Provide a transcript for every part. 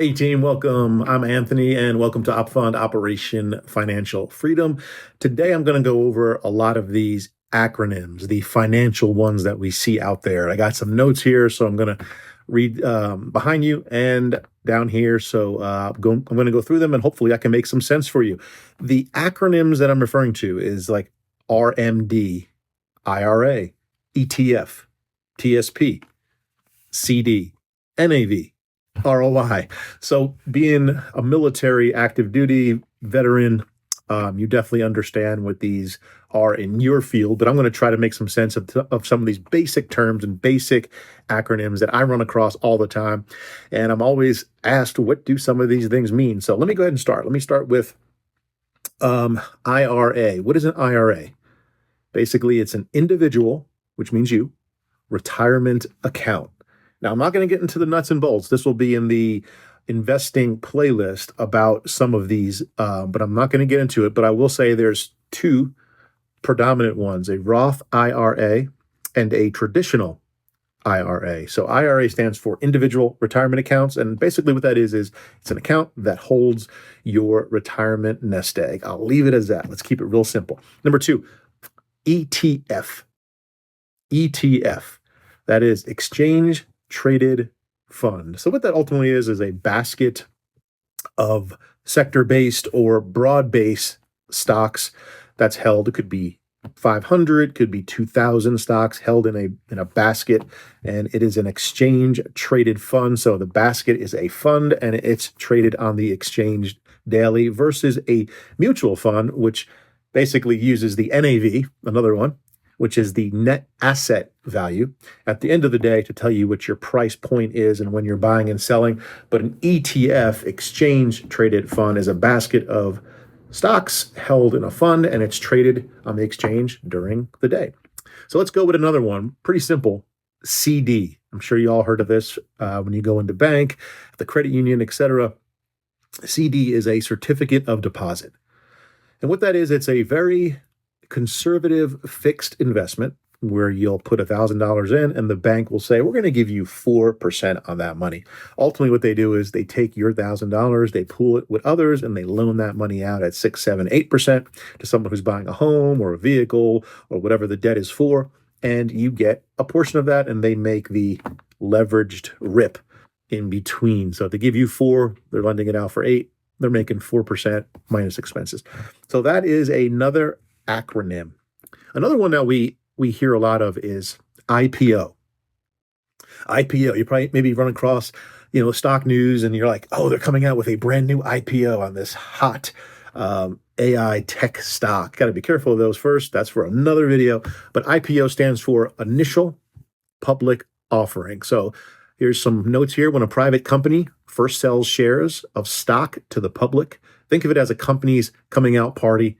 Hey team, welcome. I'm Anthony and welcome to UpFund Operation Financial Freedom. Today I'm going to go over a lot of these acronyms, the financial ones that we see out there. I got some notes here, so I'm going to read behind you and down here. So I'm going to go through them and hopefully I can make some sense for you. The acronyms that I'm referring to is like RMD, IRA, ETF, TSP, CD, NAV. ROI. So, being a military active duty veteran, you definitely understand what these are in your field. But I'm going to try to make some sense of some of these basic terms and basic acronyms that I run across all the time. And I'm always asked, what do some of these things mean? So, let me go ahead and start. Let me start with IRA. What is an IRA? Basically, it's an individual, which means you, retirement account. Now, I'm not going to get into the nuts and bolts. This will be in the investing playlist about some of these, but I'm not going to get into it. But I will say there's two predominant ones, a Roth IRA and a traditional IRA. So IRA stands for individual retirement accounts. And basically what that is it's an account that holds your retirement nest egg. I'll leave it as that. Let's keep it real simple. Number two, ETF. ETF. That is exchange traded fund. So what that ultimately is a basket of sector-based or broad-based stocks that's held. It could be 500, could be 2,000 stocks held in a basket, and it is an exchange traded fund. So the basket is a fund and it's traded on the exchange daily versus a mutual fund, which basically uses the NAV, another one, which is the net asset value at the end of the day to tell you what your price point is and when you're buying and selling. But an ETF, exchange traded fund, is a basket of stocks held in a fund and it's traded on the exchange during the day. So let's go with another one. Pretty simple. CD. I'm sure you all heard of this when you go into bank, the credit union, etc. CD is a certificate of deposit. And what that is, it's a very conservative fixed investment where you'll put $1,000 in and the bank will say, we're going to give you 4% on that money. Ultimately, what they do is they take your $1,000, they pool it with others, and they loan that money out at 6, 7, 8% to someone who's buying a home or a vehicle or whatever the debt is for. And you get a portion of that and they make the leveraged rip in between. So if they give you 4, they're lending it out for 8. They're making 4% minus expenses. So that is another acronym. Another one that we hear a lot of is IPO. IPO. You probably maybe run across, stock news, and you're like, oh, they're coming out with a brand new IPO on this hot AI tech stock. Got to be careful of those first. That's for another video. But IPO stands for initial public offering. So here's some notes here. When a private company first sells shares of stock to the public, think of it as a company's coming out party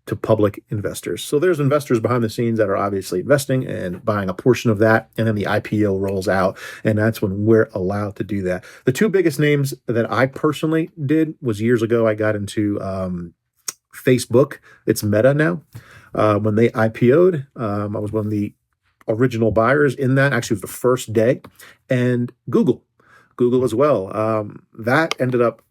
to public investors. So there's investors behind the scenes that are obviously investing and buying a portion of that, and then the IPO rolls out, and that's when we're allowed to do that. The two biggest names that I personally did was years ago, I got into Facebook. It's Meta now. When they IPO'd, I was one of the original buyers in that. Actually, it was the first day. And Google as well. That ended up,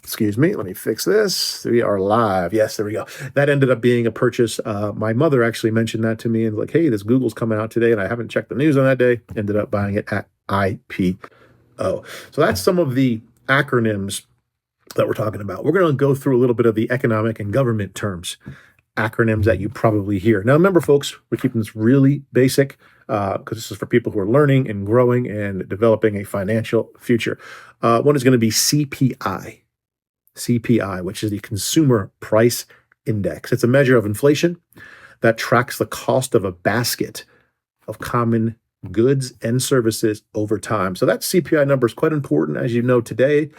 excuse me, let me fix this. We are live. Yes, there we go. That ended up being a purchase. My mother actually mentioned that to me and like, hey, this Google's coming out today, and I haven't checked the news on that day. Ended up buying it at IPO. So that's some of the acronyms that we're talking about. We're going to go through a little bit of the economic and government terms, acronyms that you probably hear. Now, remember, folks, we're keeping this really basic because this is for people who are learning and growing and developing a financial future. One is going to be CPI. CPI, which is the Consumer Price Index. It's a measure of inflation that tracks the cost of a basket of common goods and services over time. So that CPI number is quite important, as you know today.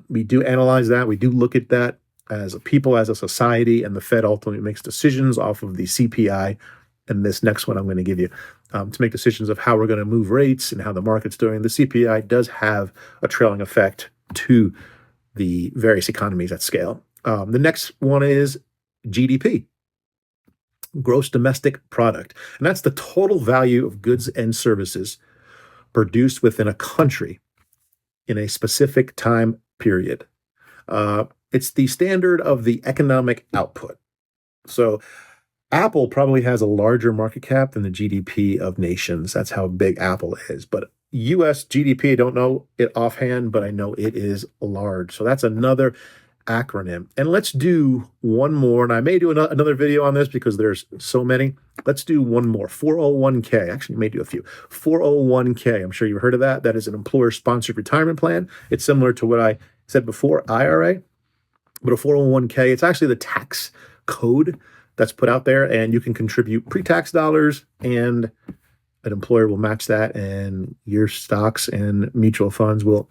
We do analyze that. We do look at that as a people, as a society, and the Fed ultimately makes decisions off of the CPI. And this next one I'm going to give you to make decisions of how we're going to move rates and how the market's doing. The CPI does have a trailing effect to the various economies at scale. The next one is GDP, gross domestic product. And that's the total value of goods and services produced within a country in a specific time period. It's the standard of the economic output. So Apple probably has a larger market cap than the GDP of nations. That's how big Apple is. But US GDP, I don't know it offhand, but I know it is large. So that's another acronym. And let's do one more. And I may do another video on this because there's so many. Let's do one more. 401k. Actually, I may do a few. 401k. I'm sure you've heard of that. That is an employer-sponsored retirement plan. It's similar to what I said before, IRA. But a 401k, it's actually the tax code that's put out there, and you can contribute pre-tax dollars, and an employer will match that, and your stocks and mutual funds will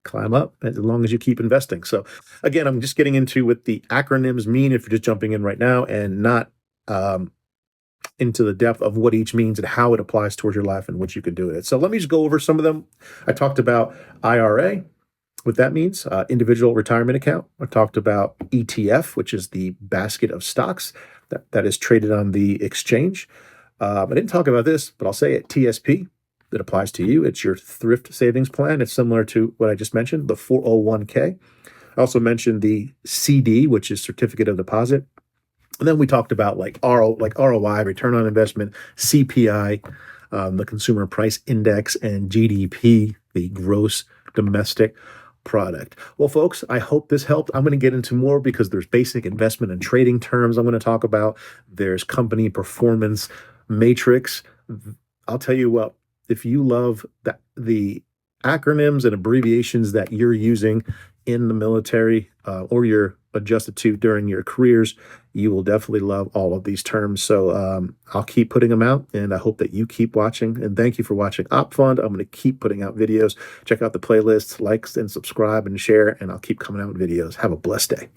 climb up as long as you keep investing. So again, I'm just getting into what the acronyms mean if you're just jumping in right now and not into the depth of what each means and how it applies towards your life and what you can do with it. So let me just go over some of them. I talked about IRA, what that means, individual retirement account. I talked about ETF, which is the basket of stocks that is traded on the exchange. I didn't talk about this, but I'll say it, TSP. That applies to you. It's your thrift savings plan. It's similar to what I just mentioned, the 401k. I also mentioned the CD, which is certificate of deposit. And then we talked about like ROI, return on investment, CPI, the consumer price index, and GDP, the gross domestic product. Well, folks, I hope this helped. I'm going to get into more because there's basic investment and trading terms I'm going to talk about. There's company performance matrix. I'll tell you what, if you love the acronyms and abbreviations that you're using in the military or you're adjusted to during your careers, you will definitely love all of these terms. So I'll keep putting them out, and I hope that you keep watching. And thank you for watching OpFund. I'm going to keep putting out videos. Check out the playlists, like and subscribe and share, and I'll keep coming out with videos. Have a blessed day.